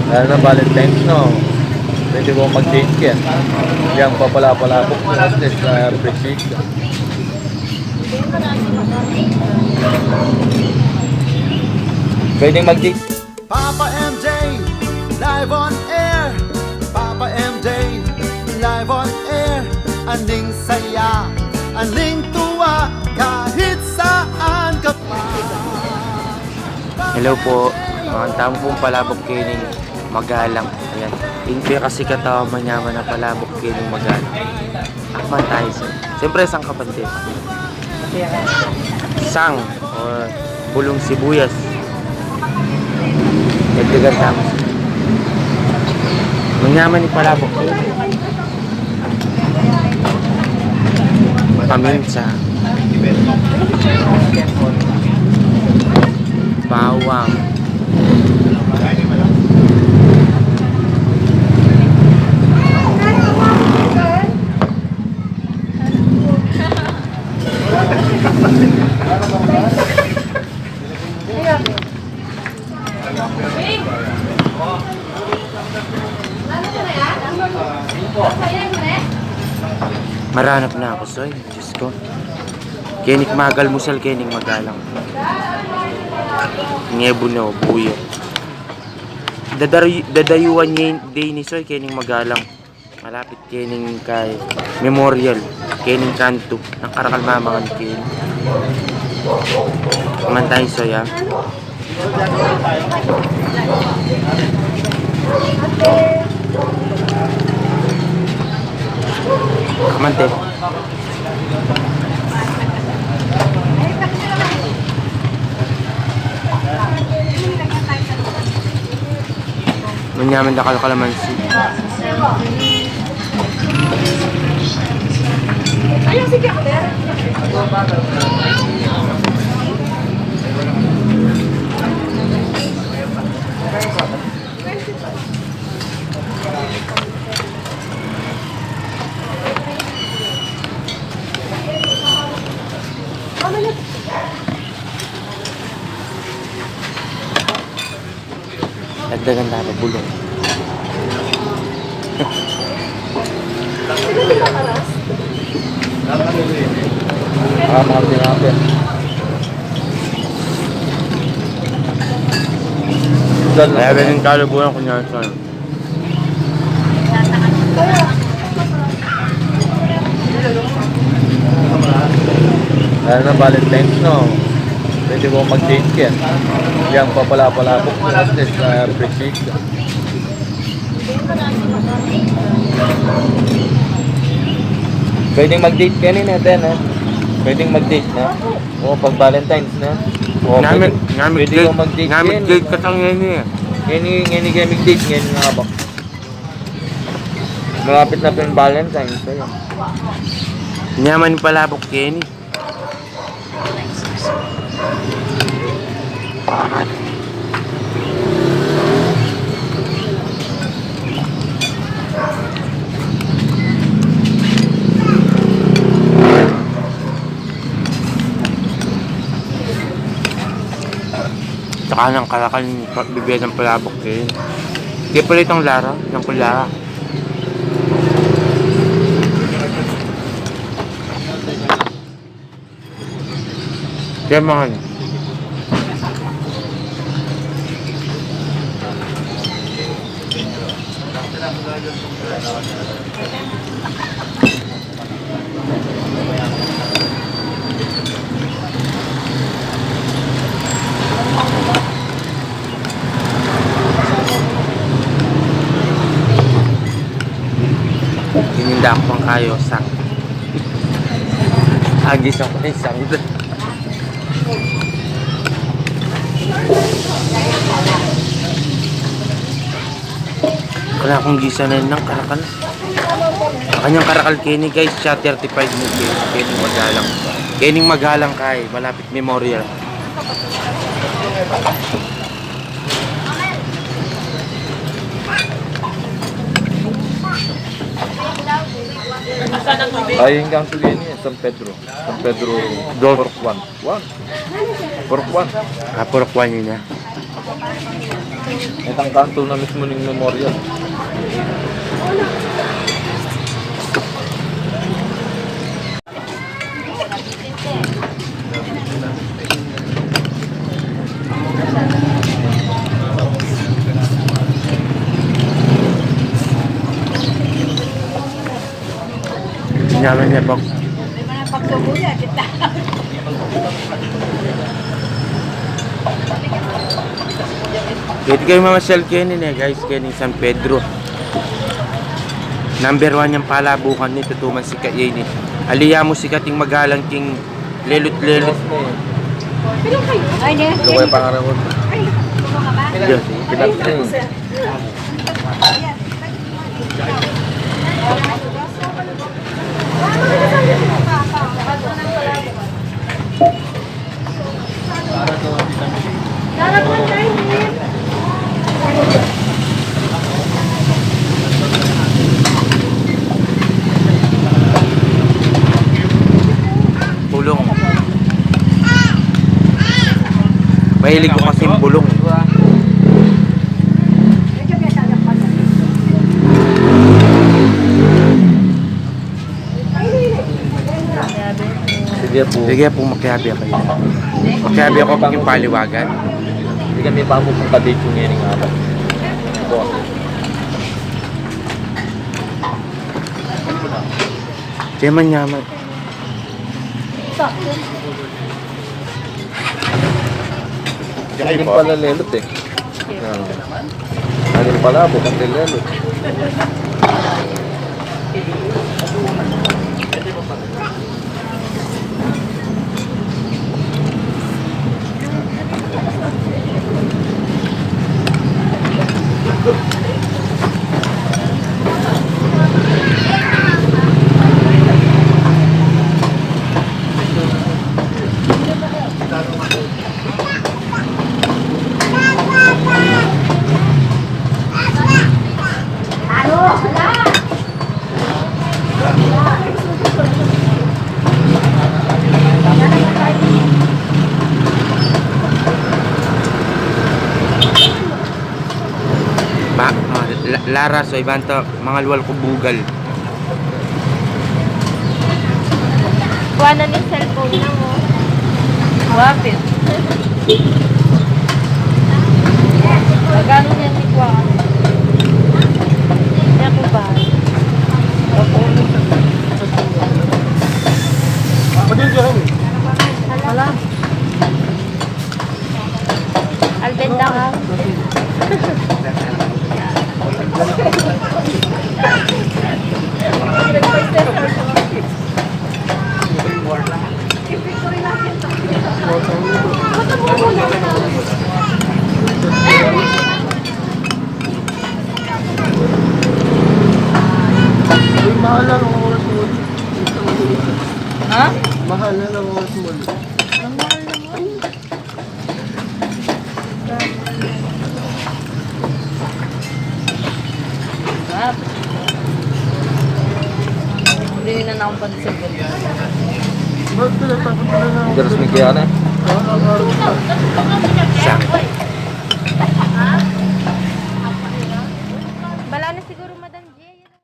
Lalo na Valentine's, no? Pwede mo mag-date yan. Yang papala-palabok mo at least appreciate ka. Pwede mag-date. Papa MJ, live on air. Papa MJ, live on air. Aning saya, aning tuwa, kahit saan ka pa. Hello po, mga tamo pong palabok kining magalang. Ayan, hindi kasi katawa manyaman na palabok kining magalang. Akman tayo sir. Siyempre, sang kapante. Sang or bulong sibuyas. Nagdagan tamo sir. Manyaman ni palabok. Paminsa. Bawang. Maranap na ako, soy. Diyos ko. Kenik magal musal, kening magalang. Ngebo no, buyo. Dadayuan niya day ni soy, kening magalang. Malapit kening kay memorial. Kening kanto. Ng karakal mamangan kening. Mantay soy, ha. Kamante. Manyaman na kalamansi. Ayun, sige ako, Ter. Dagdagan dapat bulong. Mga tinapin. Kaya ganyan kalubuhan ko niya ito. Lalo na Valentine's, no? Pwede mo mag-date yan. Yang papala-palabok mo at least appreciate ka. Pwedeng mag-date ka rin natin, ha? Pwedeng mag-date na. O, pag Valentine's na. O, Ngamit pwede gate, kang mag-date ngamit yan. gate ka tang yan eh. Ngani kayo mag-date, ngani nga ba? Malapit na po yung Valentine's, so yan. Nyaman yung palabok Kenny. Saka ng kalakal bibigyan ng palabok Kenny. Hindi pala itong Lara, ng kulara. Kaya mga hininda ko pang kayo sang agis ako na isang wala akong gisa na yun ng karakal. Kanyang karakal Kenny guys, siya 35 mo Kenny magalang. Kenny magalang kay malapit memorial. Ay, hanggang tuloy niya, San Pedro. San Pedro, Pork 1. 1. Pork 1. Kapurok niya. Itang kanto na mismo ng memorial. Sinyaman niya po. May mga pagkabuya kita. Pwede kayo mamasyal Kenin guys, Kenin San Pedro. Number 1 yung palabukan ni tutuman si Kaini. Aliya mo si kating magalang king lelot-lelot. Ay, ne. Ito ko yung pangarap ko. Ay, ka ba? Diyan. Bulong. Mahilig ko kasi bulong. Sige po. Sige po, makihabi kayo. Makihabi ako pag yung paliwagan. Hindi kami pa mo kung kadate yung ngayon nga ba. Ito. Yaman-yaman. Hindi pala lelot eh. Ano pala, bukang lelot. Lara, so ibanta mga luwal ko bugal. Kuha na ni cellphone na mo. Wapit. Magano niya ni Kuha? Niya ko ba? Wala. Albenda ka. Mahal na ng oras mo. Ha? Mahal na ng oras mo. Ang mahal naman. Hindi na akong pansin ko. Ba't pinatapos na lang? Terus may kaya na eh. Sang.